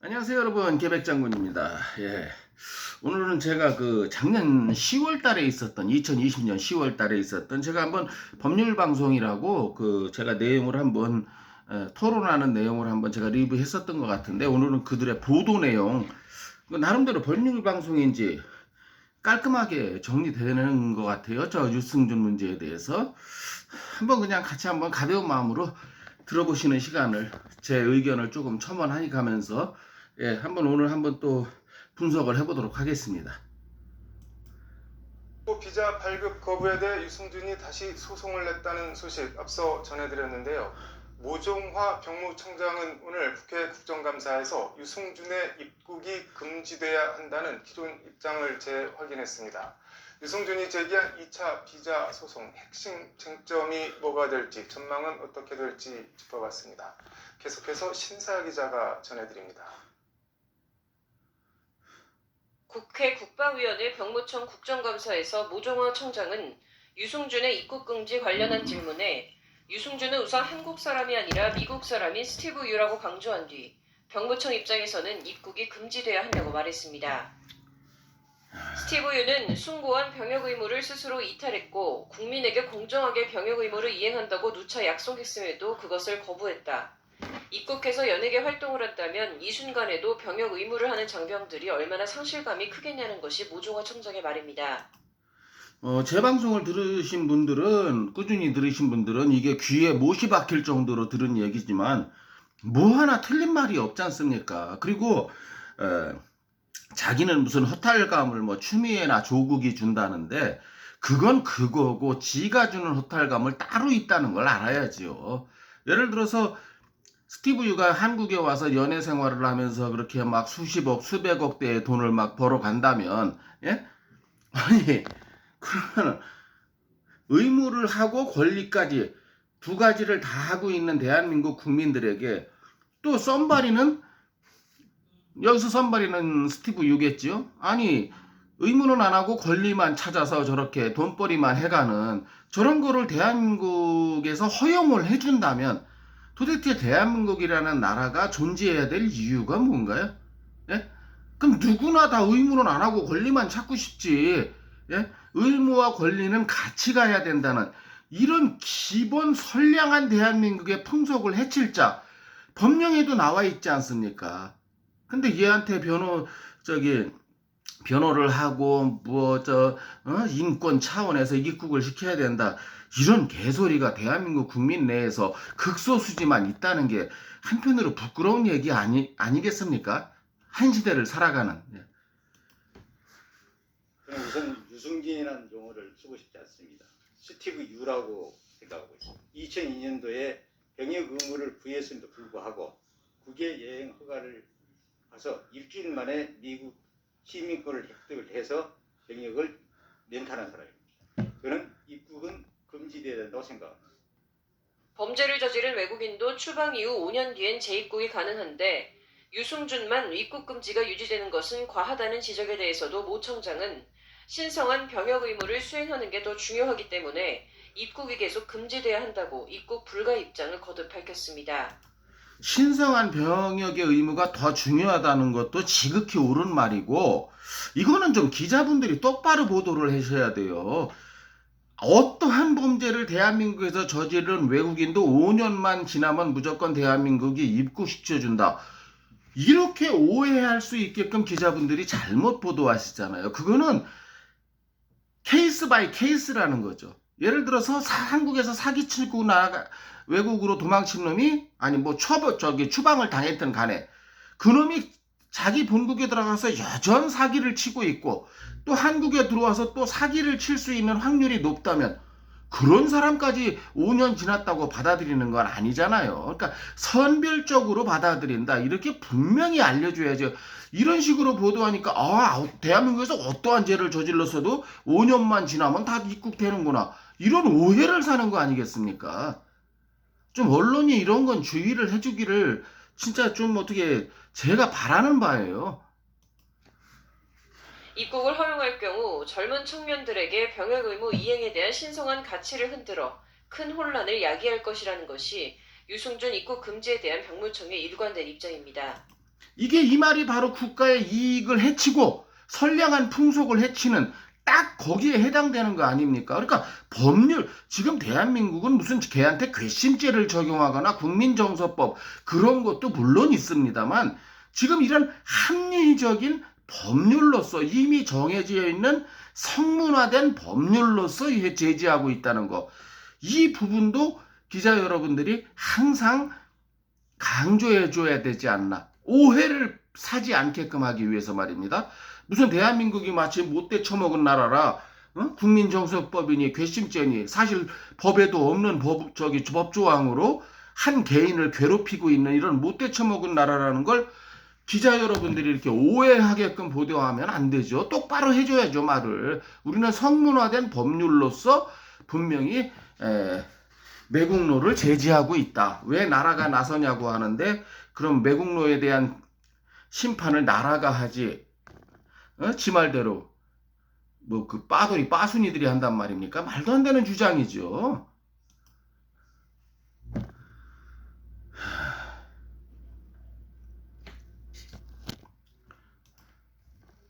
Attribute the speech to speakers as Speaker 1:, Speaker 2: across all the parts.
Speaker 1: 안녕하세요 여러분, 계백장군입니다. 오늘은 제가 작년 10월 달에 있었던 2020년 10월 달에 있었던 제가 한번 법률 방송이라고 제가 내용을 한번 토론하는 내용을 한번 제가 리뷰했었던 것 같은데, 오늘은 그들의 보도 내용, 나름대로 법률 방송인지 깔끔하게 정리되는 것 같아요. 저 유승준 문제에 대해서 한번 그냥 같이 한번 가벼운 마음으로 들어보시는 시간을, 제 의견을 조금 첨언하면서 오늘 한번 또 분석을 해보도록 하겠습니다.
Speaker 2: 또 비자 발급 거부에 대해 유승준이 다시 소송을 냈다는 소식 앞서 전해드렸는데요. 모종화 병무청장은 오늘 국회 국정감사에서 유승준의 입국이 금지돼야 한다는 기존 입장을 재확인했습니다. 유승준이 제기한 2차 비자 소송 핵심 쟁점이 뭐가 될지, 전망은 어떻게 될지 짚어봤습니다. 계속해서 신사 기자가 전해드립니다.
Speaker 3: 국회 국방위원회 병무청 국정감사에서 모종화 청장은 유승준의 입국 금지 관련한 질문에 유승준은 우선 한국 사람이 아니라 미국 사람인 스티브 유라고 강조한 뒤 병무청 입장에서는 입국이 금지돼야 한다고 말했습니다. 스티브 유는 숭고한 병역 의무를 스스로 이탈했고 국민에게 공정하게 병역 의무를 이행한다고 누차 약속했음에도 그것을 거부했다. 입국해서 연예계 활동을 한다면 이 순간에도 병역 의무를 하는 장병들이 얼마나 상실감이 크겠냐는 것이 모종화 청장의 말입니다.
Speaker 1: 제 방송을 들으신 분들은, 꾸준히 들으신 분들은 이게 귀에 못이 박힐 정도로 들은 얘기지만 뭐 하나 틀린 말이 없지 않습니까? 그리고 자기는 무슨 허탈감을 추미애나 조국이 준다는데, 그건 그거고 지가 주는 허탈감을 따로 있다는 걸 알아야지요. 예를 들어서 스티브 유가 한국에 와서 연애 생활을 하면서 그렇게 막 수십억, 수백억 대의 돈을 막 벌어 간다면, 아니, 그러면 의무를 하고 권리까지 두 가지를 다 하고 있는 대한민국 국민들에게 또 여기서 썬바리는 스티브 유겠지요? 아니, 의무는 안 하고 권리만 찾아서 저렇게 돈벌이만 해가는 저런 거를 대한민국에서 허용을 해준다면 도대체 대한민국이라는 나라가 존재해야 될 이유가 뭔가요? 그럼 누구나 다 의무는 안 하고 권리만 찾고 싶지. 의무와 권리는 같이 가야 된다는 이런 기본 선량한 대한민국의 풍속을 해칠 자, 법령에도 나와 있지 않습니까? 근데 얘한테 변호를 하고 인권 차원에서 입국을 시켜야 된다, 이런 개소리가 대한민국 국민 내에서 극소수지만 있다는 게 한편으로 부끄러운 얘기 아니겠습니까? 한 시대를 살아가는.
Speaker 4: 저는 우선 유승준이라는 용어를 쓰고 싶지 않습니다. 스티브 유라고 생각하고 있습니다. 2002년도에 병역 의무를 부여했음에도 불구하고 국외 여행 허가를 가서 일주일 만에 미국 시민권을 획득을 해서 병역을 면탄한 사람입니다. 저는 입국은 금지되어야 된다고 생각합니다.
Speaker 3: 범죄를 저지른 외국인도 추방 이후 5년 뒤엔 재입국이 가능한데 유승준만 입국 금지가 유지되는 것은 과하다는 지적에 대해서도 모 청장은 신성한 병역 의무를 수행하는 게 더 중요하기 때문에 입국이 계속 금지돼야 한다고 입국 불가 입장을 거듭 밝혔습니다.
Speaker 1: 신성한 병역의 의무가 더 중요하다는 것도 지극히 옳은 말이고, 이거는 좀 기자분들이 똑바로 보도를 하셔야 돼요. 어떠한 범죄를 대한민국에서 저지른 외국인도 5년만 지나면 무조건 대한민국이 입국시켜준다, 이렇게 오해할 수 있게끔 기자분들이 잘못 보도하시잖아요. 그거는 케이스 바이 케이스라는 거죠. 예를 들어서 한국에서 사기치고 외국으로 도망친 놈이, 아니 추방을 당했던 간에 그놈이 자기 본국에 들어가서 여전 사기를 치고 있고 또 한국에 들어와서 또 사기를 칠 수 있는 확률이 높다면 그런 사람까지 5년 지났다고 받아들이는 건 아니잖아요. 그러니까 선별적으로 받아들인다, 이렇게 분명히 알려줘야죠. 이런 식으로 보도하니까 대한민국에서 어떠한 죄를 저질렀어도 5년만 지나면 다 입국되는구나, 이런 오해를 사는 거 아니겠습니까? 좀 언론이 이런 건 주의를 해주기를 진짜 좀 어떻게 제가 바라는 바예요.
Speaker 3: 입국을 허용할 경우 젊은 청년들에게 병역 의무 이행에 대한 신성한 가치를 흔들어 큰 혼란을 야기할 것이라는 것이 유승준 입국 금지에 대한 병무청의 일관된 입장입니다.
Speaker 1: 이게 이 말이 바로 국가의 이익을 해치고 선량한 풍속을 해치는 딱 거기에 해당되는 거 아닙니까? 그러니까 법률, 지금 대한민국은 무슨 걔한테 괘씸죄를 적용하거나 국민정서법 그런 것도 물론 있습니다만 지금 이런 합리적인 법률로서 이미 정해져 있는 성문화된 법률로서 제지하고 있다는 거. 이 부분도 기자 여러분들이 항상 강조해 줘야 되지 않나. 오해를 사지 않게끔 하기 위해서 말입니다. 무슨 대한민국이 마치 못돼 처먹은 나라라 국민정서법이니 괘씸죄니 사실 법에도 없는 법조항으로 한 개인을 괴롭히고 있는 이런 못돼 처먹은 나라라는 걸 기자 여러분들이 이렇게 오해하게끔 보도하면 안 되죠. 똑바로 해줘야죠, 말을. 우리는 성문화된 법률로서 분명히 매국노를 제지하고 있다. 왜 나라가 나서냐고 하는데 그럼 매국노에 대한 심판을 나라가 하지 지 말대로 뭐 그 빠돌이 빠순이들이 한단 말입니까? 말도 안 되는 주장이죠.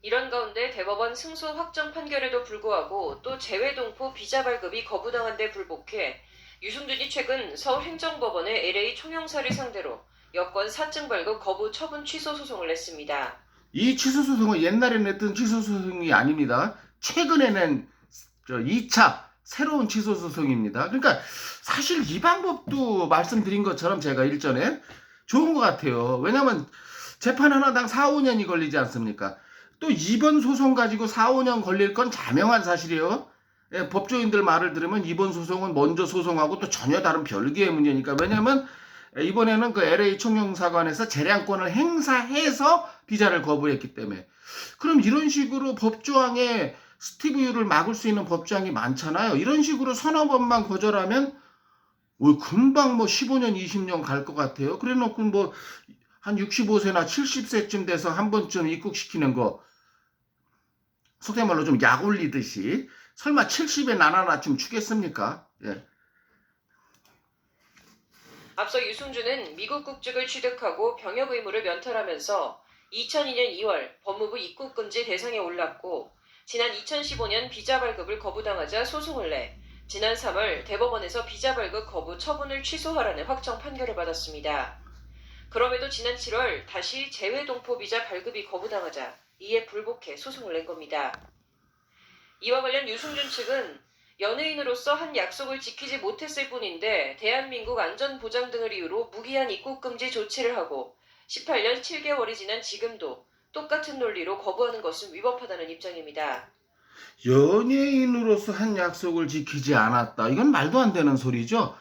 Speaker 3: 이런 가운데 대법원 승소 확정 판결에도 불구하고 또 재외동포 비자 발급이 거부당한 데 불복해 유승준이 최근 서울행정법원에 LA 총영사를 상대로 여권 사증 발급 거부 처분 취소 소송을 냈습니다.
Speaker 1: 이 취소 소송은 옛날에 냈던 취소 소송이 아닙니다. 최근에 낸 2차 새로운 취소 소송입니다. 그러니까 사실 이 방법도 말씀드린 것처럼 제가 일전에 좋은 것 같아요. 왜냐하면 재판 하나당 4, 5년이 걸리지 않습니까? 또 이번 소송 가지고 4, 5년 걸릴 건 자명한 사실이에요. 법조인들 말을 들으면 이번 소송은 먼저 소송하고 또 전혀 다른 별개의 문제니까. 왜냐하면 이번에는 그 LA 총영사관에서 재량권을 행사해서 비자를 거부했기 때문에. 그럼 이런 식으로 법조항에 스티브 유를 막을 수 있는 법조항이 많잖아요. 이런 식으로 서너 번만 거절하면 금방 15년, 20년 갈 것 같아요. 그래 놓고 한 65세나 70세쯤 돼서 한 번쯤 입국시키는 거 속된 말로 좀 약 올리듯이 설마 70에 나나나쯤 주겠습니까? 예.
Speaker 3: 앞서 유승준은 미국 국적을 취득하고 병역 의무를 면탈하면서 2002년 2월 법무부 입국금지 대상에 올랐고 지난 2015년 비자 발급을 거부당하자 소송을 내 지난 3월 대법원에서 비자 발급 거부 처분을 취소하라는 확정 판결을 받았습니다. 그럼에도 지난 7월 다시 재외동포 비자 발급이 거부당하자 이에 불복해 소송을 낸 겁니다. 이와 관련 유승준 측은 연예인으로서 한 약속을 지키지 못했을 뿐인데 대한민국 안전보장 등을 이유로 무기한 입국금지 조치를 하고 18년 7개월이 지난 지금도 똑같은 논리로 거부하는 것은 위법하다는 입장입니다.
Speaker 1: 연예인으로서 한 약속을 지키지 않았다. 이건 말도 안 되는 소리죠.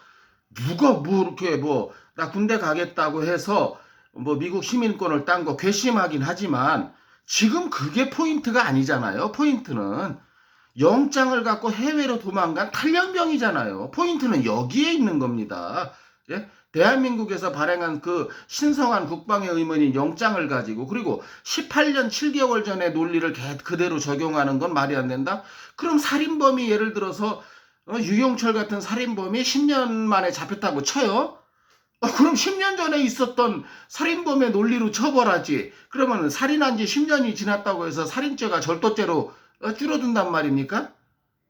Speaker 1: 누가 이렇게 나 군대 가겠다고 해서 미국 시민권을 딴 거 괘씸하긴 하지만 지금 그게 포인트가 아니잖아요. 포인트는 영장을 갖고 해외로 도망간 탈영병이잖아요. 포인트는 여기에 있는 겁니다. 예? 대한민국에서 발행한 그 신성한 국방의 의무인 영장을 가지고 그리고 18년 7개월 전의 논리를 그대로 적용하는 건 말이 안 된다? 그럼 살인범이 예를 들어서 유영철 같은 살인범이 10년 만에 잡혔다고 쳐요? 그럼 10년 전에 있었던 살인범의 논리로 처벌하지. 그러면 살인한 지 10년이 지났다고 해서 살인죄가 절도죄로 줄어든단 말입니까?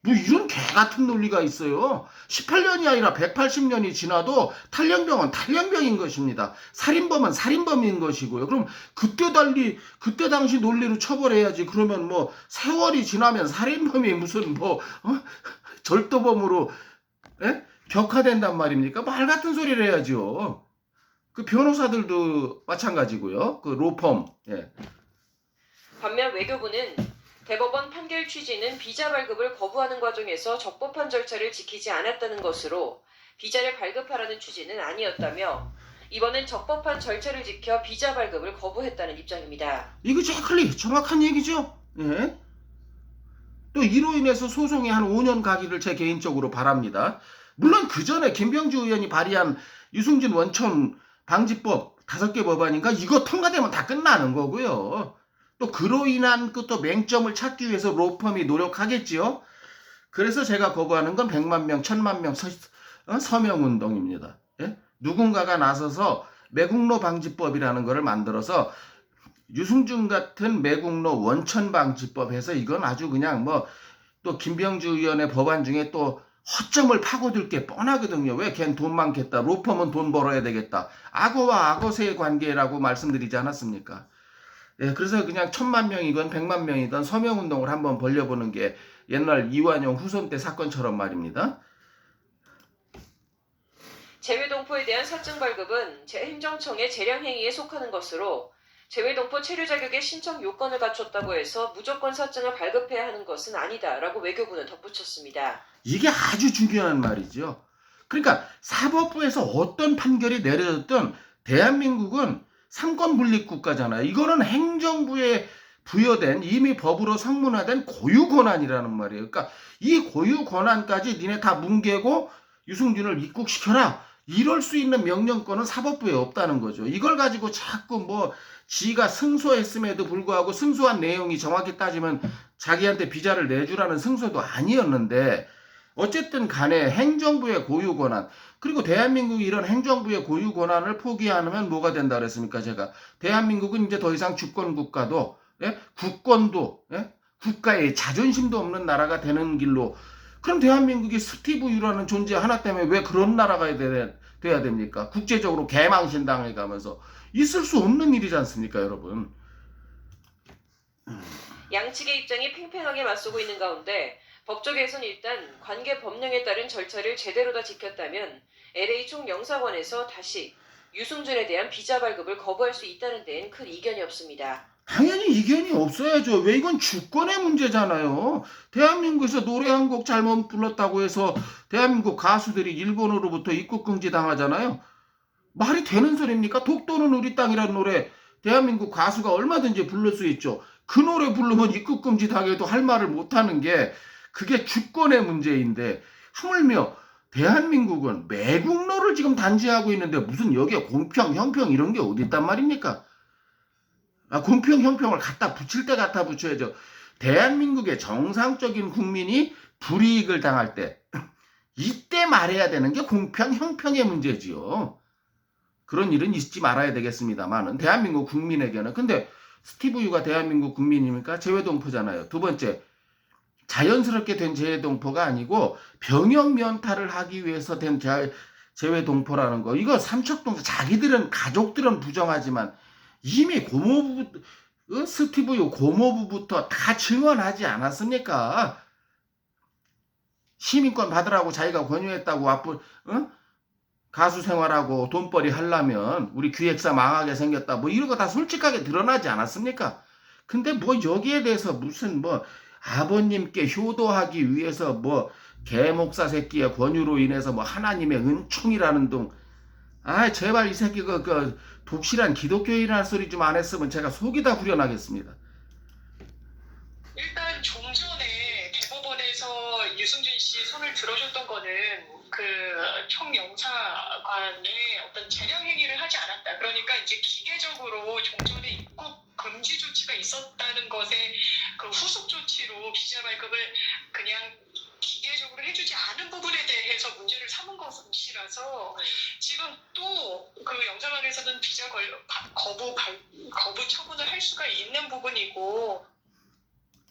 Speaker 1: 이런 개 같은 논리가 있어요. 18년이 아니라 180년이 지나도 탈영병은 탈영병인 것입니다. 살인범은 살인범인 것이고요. 그럼 그때 당시 논리로 처벌해야지. 그러면 세월이 지나면 살인범이 무슨 절도범으로 격화된단 말입니까? 말 같은 소리를 해야죠. 그 변호사들도 마찬가지고요. 그 로펌. 예.
Speaker 3: 반면 외교부는 대법원 판결 취지는 비자 발급을 거부하는 과정에서 적법한 절차를 지키지 않았다는 것으로 비자를 발급하라는 취지는 아니었다며 이번엔 적법한 절차를 지켜 비자 발급을 거부했다는 입장입니다.
Speaker 1: 이거 정확한 얘기죠. 예. 또 이로 인해서 소송이 한 5년 가기를 제 개인적으로 바랍니다. 물론 그 전에 김병주 의원이 발의한 유승준 원천 방지법 5개 법안인가 이거 통과되면 다 끝나는 거고요. 또 그로 인한 또 맹점을 찾기 위해서 로펌이 노력하겠지요. 그래서 제가 거부하는 건 100만 명, 1000만 명 서명운동입니다. 예? 누군가가 나서서 매국노 방지법이라는 거를 만들어서 유승준 같은 매국노 원천방지법 해서 이건 아주 그냥 뭐 또 김병주 의원의 법안 중에 또 허점을 파고들 게 뻔하거든요. 왜 걘 돈 많겠다. 로펌은 돈 벌어야 되겠다. 악어와 악어새의 관계라고 말씀드리지 않았습니까? 예, 그래서 그냥 1000만 명이건 100만 명이건 서명운동을 한번 벌려보는 게 옛날 이완용 후손 때 사건처럼 말입니다.
Speaker 3: 재외동포에 대한 사증 발급은 행정청의 재량행위에 속하는 것으로 재외동포 체류 자격의 신청 요건을 갖췄다고 해서 무조건 사증을 발급해야 하는 것은 아니다라고 외교부는 덧붙였습니다.
Speaker 1: 이게 아주 중요한 말이죠. 그러니까 사법부에서 어떤 판결이 내려졌든 대한민국은 삼권분립국가잖아요. 이거는 행정부에 부여된 이미 법으로 성문화된 고유 권한이라는 말이에요. 그러니까 이 고유 권한까지 니네 다 뭉개고 유승준을 입국시켜라. 이럴 수 있는 명령권은 사법부에 없다는 거죠. 이걸 가지고 자꾸 뭐 지가 승소했음에도 불구하고 승소한 내용이 정확히 따지면 자기한테 비자를 내주라는 승소도 아니었는데 어쨌든 간에 행정부의 고유 권한 그리고 대한민국이 이런 행정부의 고유 권한을 포기하면 뭐가 된다 그랬습니까? 제가 대한민국은 이제 더 이상 주권 국가도 국권도 국가의 자존심도 없는 나라가 되는 길로 그럼 대한민국이 스티브 유라는 존재 하나 때문에 왜 그런 나라가 돼야 됩니까? 국제적으로 개망신 당해가면서 있을 수 없는 일이지 않습니까, 여러분?
Speaker 3: 양측의 입장이 팽팽하게 맞서고 있는 가운데 법조계에서는 일단 관계 법령에 따른 절차를 제대로 다 지켰다면 LA 총영사관에서 다시 유승준에 대한 비자 발급을 거부할 수 있다는 데엔 큰 이견이 없습니다.
Speaker 1: 당연히 이견이 없어야죠. 왜 이건 주권의 문제잖아요. 대한민국에서 노래 한 곡 잘못 불렀다고 해서 대한민국 가수들이 일본으로부터 입국금지 당하잖아요. 말이 되는 소리입니까? 독도는 우리 땅이라는 노래 대한민국 가수가 얼마든지 부를 수 있죠. 그 노래 부르면 입국금지 당해도 할 말을 못하는 게 그게 주권의 문제인데 하물며 대한민국은 매국노를 지금 단죄하고 있는데 무슨 여기에 공평, 형평 이런 게 어디 있단 말입니까? 공평, 형평을 갖다 붙일 때 갖다 붙여야죠. 대한민국의 정상적인 국민이 불이익을 당할 때 이때 말해야 되는 게 공평, 형평의 문제지요. 그런 일은 있지 말아야 되겠습니다만은 대한민국 국민에게는 근데 스티브 유가 대한민국 국민입니까? 재외동포잖아요. 두 번째 자연스럽게 된 재외동포가 아니고 병역 면탈을 하기 위해서 된 재외동포라는 거 이거 삼척동서 자기들은 가족들은 부정하지만 이미 고모부 스티브 유 고모부부터 다 증언하지 않았습니까? 시민권 받으라고 자기가 권유했다고 가수 생활하고 돈벌이 하려면 우리 기획사 망하게 생겼다 뭐 이런 거 다 솔직하게 드러나지 않았습니까? 근데 뭐 여기에 대해서 무슨 뭐 아버님께 효도하기 위해서 뭐 개목사 새끼의 권유로 인해서 뭐 하나님의 은총이라는 둥 제발 이 새끼가 그 독실한 기독교인이라는 소리 좀 안 했으면 제가 속이 다 후련하겠습니다.
Speaker 5: 일단 좀 전에 대법원에서 유승준 씨 손을 들어줬던 거는 그 총영사관의 어떤 재량 행위를 하지 않았다. 그러니까 이제 기계적으로 종전에 입국 금지 조치가 있었다는 것에 그 후속 조치로 비자 발급을 그냥 기계적으로 해주지 않은 부분에 대해서 문제를 삼은 것이라서 지금 또 그 영사관에서는 비자 거부 처분을 할 수가 있는 부분이고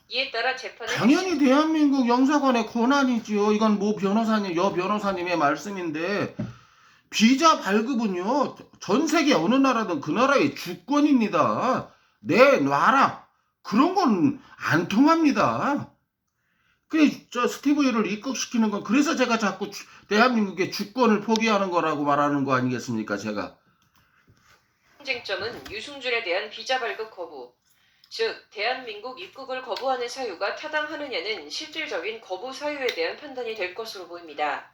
Speaker 3: 이에 따라 재판은
Speaker 1: 당연히 대한민국 영사관의 권한이지요. 이건 모 변호사님, 여 변호사님의 말씀인데 비자 발급은요. 전 세계 어느 나라든 그 나라의 주권입니다. 내놔라. 그런 건 안 통합니다. 저 스티브 유를 입국시키는 건 그래서 제가 자꾸 대한민국의 주권을 포기하는 거라고 말하는 거 아니겠습니까? 제가.
Speaker 3: 쟁점은 유승준에 대한 비자 발급 거부, 즉 대한민국 입국을 거부하는 사유가 타당하느냐는 실질적인 거부 사유에 대한 판단이 될 것으로 보입니다.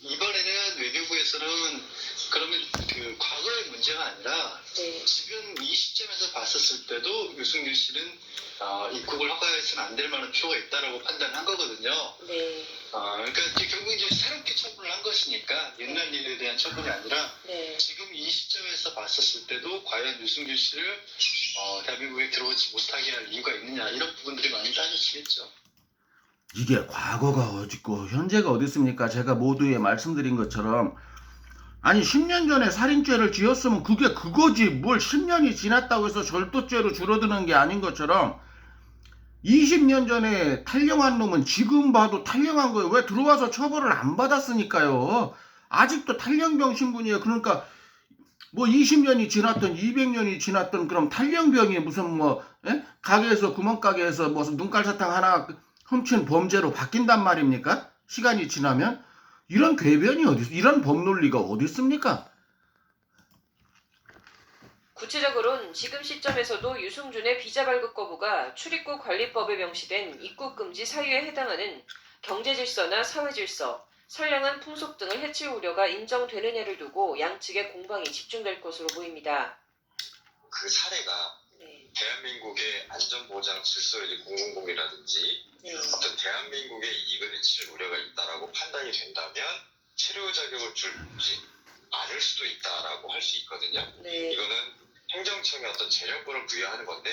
Speaker 6: 이번에는 외교부에서는 그러면 그 과거의 문제가 아니라 지금 이 시점에서 봤었을 때도 유승준 씨는 입국을 허가해서는 안 될 만한 필요가 있다라고 판단한 거거든요.
Speaker 3: 네.
Speaker 6: 그러니까 이제 결국 이제 새롭게 처분을 한 것이니까 옛날 일에 대한 처분이 아니라 지금 이 시점에서 봤었을 때도 과연 유승준 씨를 대한민국에 들어오지 못하게 할 이유가 있느냐 이런 부분들이 많이 따져지겠죠.
Speaker 1: 이게 과거가 어딨고 현재가 어디 있습니까? 제가 모두에 말씀드린 것처럼 아니 10년 전에 살인죄를 지었으면 그게 그거지. 뭘 10년이 지났다고 해서 절도죄로 줄어드는 게 아닌 것처럼 20년 전에 탈영한 놈은 지금 봐도 탈영한 거예요. 왜 들어와서 처벌을 안 받았으니까요. 아직도 탈영병 신분이에요. 그러니까 뭐 20년이 지났던 200년이 지났던 그럼 탈영병이 무슨 뭐 가게에서 구멍가게에서 무슨 눈깔사탕 하나 훔친 범죄로 바뀐단 말입니까? 시간이 지나면 이런 궤변이 어디 있어? 이런 법논리가 어디 있습니까?
Speaker 3: 구체적으로는 지금 시점에서도 유승준의 비자 발급 거부가 출입국 관리법에 명시된 입국 금지 사유에 해당하는 경제 질서나 사회 질서, 선량한 풍속 등을 해칠 우려가 인정되느냐를 두고 양측의 공방이 집중될 것으로 보입니다.
Speaker 7: 그 사례가 대한민국의 안전보장 질서의 공공복이라든지 어떤 대한민국의 이익을 해칠 우려가 있다라고 판단이 된다면 체류 자격을 주지 않을 수도 있다라고 할 수 있거든요. 이거는 행정청의 어떤 재량권을 부여하는 건데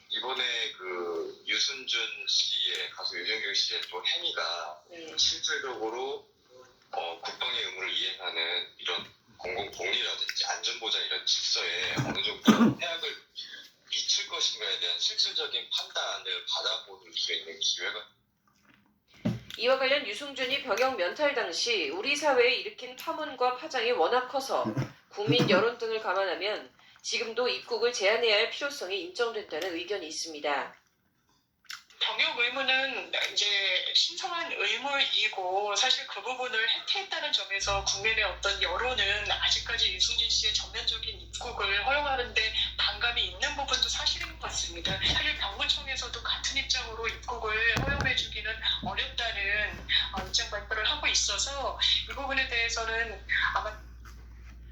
Speaker 7: 이번에 그 유승준 씨의 가수 유승준 씨의 또 행위가 실질적으로 국방의 의무를 이행하는 이런 공공복리라든지 안전보장 이런 질서에 어느 정도 해악을 미칠 것인가에 대한 실질적인 판단을 받아볼 수 있는 기회가.
Speaker 3: 이와 관련 유승준이 병역 면탈 당시 우리 사회에 일으킨 파문과 파장이 워낙 커서 국민 여론 등을 감안하면 지금도 입국을 제한해야 할 필요성이 인정된다는 의견이 있습니다.
Speaker 5: 병역 의무는 이제 신성한 의무이고 사실 그 부분을 해태했다는 점에서 국민의 어떤 여론은 아직까지 유승준 씨의 전면적인 입국을 허용하는데 반감이 있는 부분도 사실인 것 같습니다. 사실 병무청에서도 같은 입장으로 입국을 허용해주기는 어렵다는 입장 발표를 하고 있어서 이 부분에 대해서는 아마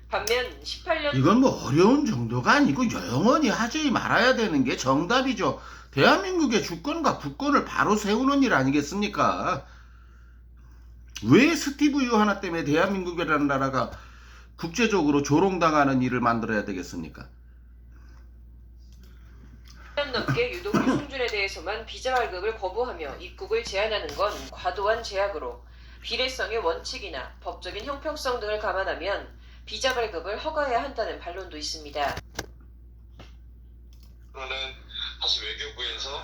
Speaker 3: 반면 18년
Speaker 1: 이건 뭐 어려운 정도가 아니고 영원히 하지 말아야 되는 게 정답이죠. 대한민국의 주권과 국권을 바로 세우는 일 아니겠습니까? 왜 스티브 유 하나 때문에 대한민국이라는 나라가 국제적으로 조롱당하는 일을 만들어야 되겠습니까?
Speaker 3: 10년 넘게 유독 유승준에 대해서만 비자 발급을 거부하며 입국을 제한하는 건 과도한 제약으로 비례성의 원칙이나 법적인 형평성 등을 감안하면 비자 발급을 허가해야 한다는 반론도 있습니다.
Speaker 7: 그러는 다시 외교부에서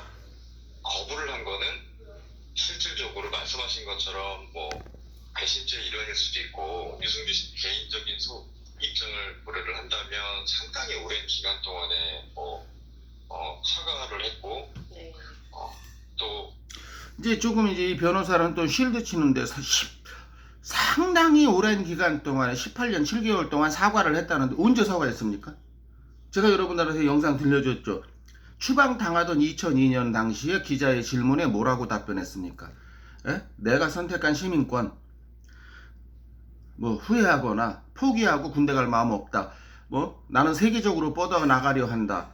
Speaker 7: 거부를 한 거는 실질적으로 말씀하신 것처럼 뭐 배신죄 일환일 수도 있고 유승준 씨 개인적인 입장을 고려를 한다면 상당히 오랜 기간 동안에 사과를 했고 또
Speaker 1: 이제 조금 이제 이 변호사는 또 실드 치는데 상당히 오랜 기간 동안에 18년 7개월 동안 사과를 했다는데 언제 사과했습니까? 제가 여러분들한테 영상 들려줬죠. 추방당하던 2002년 당시에 기자의 질문에 뭐라고 답변했습니까? 내가 선택한 시민권 뭐 후회하거나 포기하고 군대 갈 마음 없다. 뭐 나는 세계적으로 뻗어나가려 한다.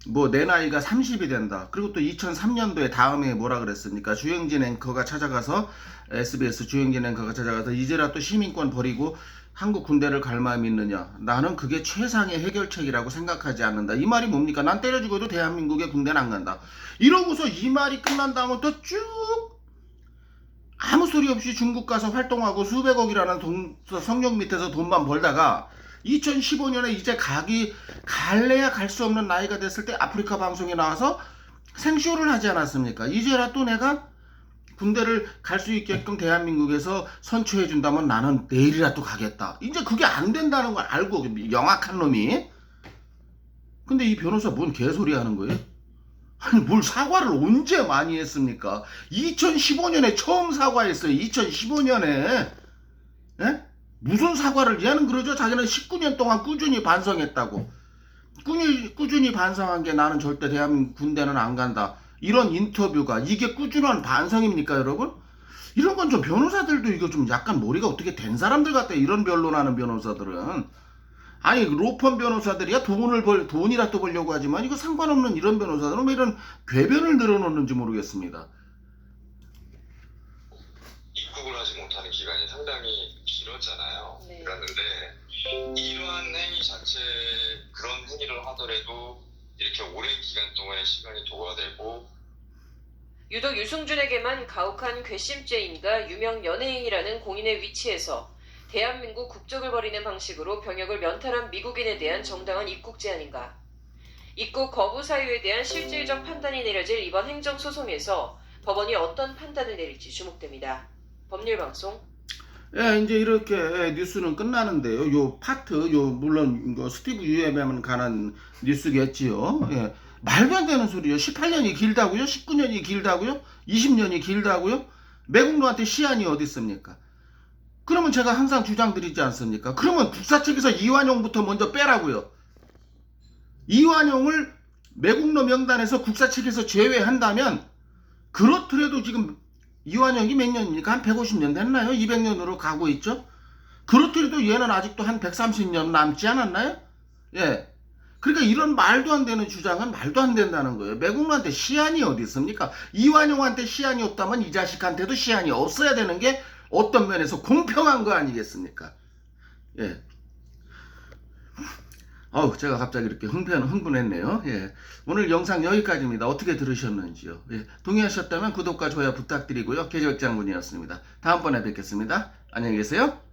Speaker 1: 뭐 내 나이가 30이 된다. 그리고 또 2003년도에 다음에 뭐라 그랬습니까? 주영진 앵커가 찾아가서 SBS 주영진 앵커가 찾아가서 이제라도 시민권 버리고 한국 군대를 갈 마음이 있느냐. 나는 그게 최상의 해결책이라고 생각하지 않는다. 이 말이 뭡니까? 난 때려 죽어도 대한민국의 군대는 안 간다. 이러고서 이 말이 끝난 다음에 또 쭉 아무 소리 없이 중국 가서 활동하고 수백억이라는 성령 밑에서 돈만 벌다가 2015년에 이제 갈래야 갈 수 없는 나이가 됐을 때 아프리카 방송에 나와서 생쇼를 하지 않았습니까? 이제라도 내가 군대를 갈 수 있게끔 대한민국에서 선처해 준다면 나는 내일이라도 가겠다. 이제 그게 안 된다는 걸 알고 영악한 놈이. 근데 이 변호사 뭔 개소리 하는 거예요? 아니 뭘 사과를 언제 많이 했습니까? 2015년에 처음 사과했어요. 2015년에. 예? 무슨 사과를 얘는 그러죠. 자기는 19년 동안 꾸준히 반성했다고. 꾸준히 반성한 게 나는 절대 대한민국 군대는 안 간다. 이런 인터뷰가 이게 꾸준한 반성입니까 여러분? 이런 건 좀 변호사들도 이거 좀 약간 머리가 어떻게 된 사람들 같아. 이런 변론하는 변호사들은. 아니 로펌 변호사들이야 돈이라도 벌려고 하지만 이거 상관없는 이런 변호사들은 왜 이런 궤변을 늘어놓는지 모르겠습니다.
Speaker 7: 입국을 하지 못하는 기간이 상당히 길었잖아요.
Speaker 3: 네.
Speaker 7: 그랬는데 이러한 행위 자체 그런 행위를 하더라도 이렇게 오랜 기간 동안의 시간이 도과되고
Speaker 3: 유독 유승준에게만 가혹한 괘씸죄인과 유명 연예인이라는 공인의 위치에서 대한민국 국적을 버리는 방식으로 병역을 면탈한 미국인에 대한 정당한 입국 제한인가? 입국 거부 사유에 대한 실질적 판단이 내려질 이번 행정소송에서 법원이 어떤 판단을 내릴지 주목됩니다. 법률방송.
Speaker 1: 예, 이제 이렇게 뉴스는 끝나는데요. 요 파트, 물론 스티브 유에만 관한 뉴스겠지요. 예. 말도 안 되는 소리요. 18년이 길다고요? 19년이 길다고요? 20년이 길다고요? 매국노한테 시한이 어디 있습니까? 그러면 제가 항상 주장드리지 않습니까? 그러면 국사 측에서 이완용부터 먼저 빼라고요. 이완용을 매국노 명단에서 국사 측에서 제외한다면, 그렇더라도 지금 이완용이 몇 년입니까? 한 150년 됐나요? 200년으로 가고 있죠? 그렇더라도 얘는 아직도 한 130년 남지 않았나요? 예. 그러니까 이런 말도 안 되는 주장은 말도 안 된다는 거예요. 매국노한테 시한이 어디 있습니까? 이완용한테 시한이 없다면 이 자식한테도 시한이 없어야 되는 게 어떤 면에서 공평한 거 아니겠습니까? 예. 제가 갑자기 이렇게 흥분했네요. 예. 오늘 영상 여기까지입니다. 어떻게 들으셨는지요? 예. 동의하셨다면 구독과 좋아요 부탁드리고요. 개적장군이었습니다. 다음번에 뵙겠습니다. 안녕히 계세요.